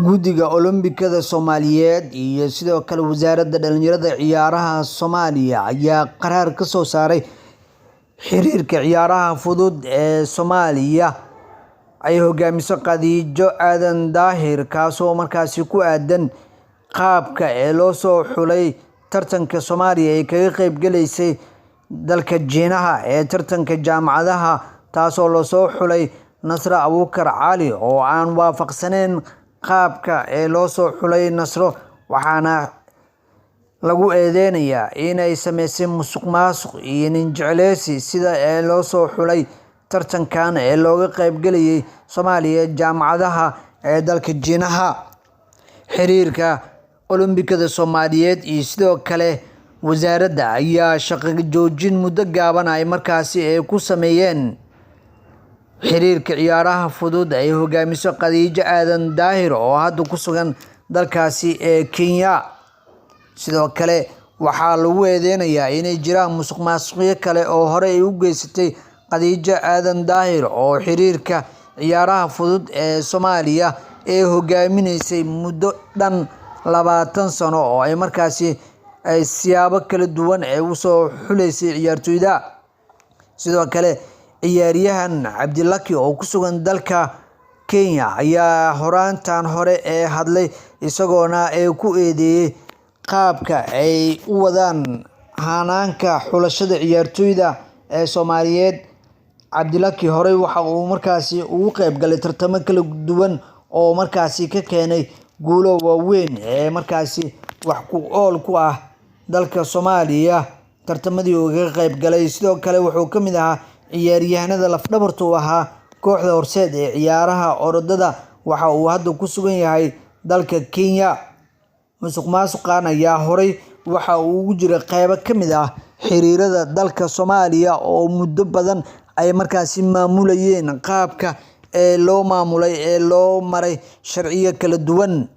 Guddiga Olombikada Soomaaliyeed iyo sidoo kale Wasaaradda Dhalinyarada Ciyaaraha Soomaaliya ayaa qaraar ka soo saaray xiriirka ciyaaraha fudud ee Soomaaliya ay hogaamiso Khadijo Aadan Daahir kaasoo markaasi ku aadan qaabka loo soo xulay tartanka Soomaaliya ee kaga qayb galaysay dalka Jiinaha ee tartanka jaamacadaha taasoo loo soo xulay Nasra Abuukar Cali oo aan waafaqsaneyn qaabka loo soo xulay Nasro waxaana lagu eedeynayaa inay sameysay musuqmaasuq iyo nin jecleysi sida loo soo xulay tartankan looga qayb galayay Soomaaliya jaamacadaha ee dalka Jiinaha. Xiriirka Olombikada Soomaaliyeed iyo sidoo kale wasaaradda ayaa shaqo joojin muddo gaaban ay markaasi ku sameeyeen xiriirka ciyaaraha fudud ay hogaamiso Khadijo Aadan Daahir oo hadda ku sugan dalkaasi Kenya. Sidoo kale waxaa lagu eedeynayaa inay jiraan musuqmaasuqyo kale oo hore u geysatay Khadijo Aadan Daahir oo xiriirka ciyaaraha fudud ee Soomaaliya hogaaminaysay muddo dhan 20 sano oo ay markaasi siyaabo kala duwan u soo xuleysay ciyaartoyda. Sidoo kale ciyaaryahan Cabdilaki oo ku sugan dalka Kenya ayaa horaantan hore hadlay isagoona ku eedeeyay qaabka ay u wadaan hanaanka xulashada ciyaartoyda Soomaaliyeed. Cabdilaki hore waxa uu markaasi ugu qayb galay tartamo kala duwan oo markaasi ka keenay guulo waaweyn markaasi wax ku ool ku ah dalka Soomaaliya tartamadii uu ka qayb galay. Sidoo kale wuxuu ka mid ahaa ciyaaryahanada laf-dhabarta u ahaa kooxda horseed ee ciyaaraha orodada waxa uu hadda ku sugan yahay dalka Kenya. Musuqmaasuqan ayaa hore waxa uu ugu jiray qayb ka mid ah xiriirada dalka Soomaaliya oo muddo badan ay markaasi maamulayeen qaabka loo maamulay loo maray sharciyo kala duwan.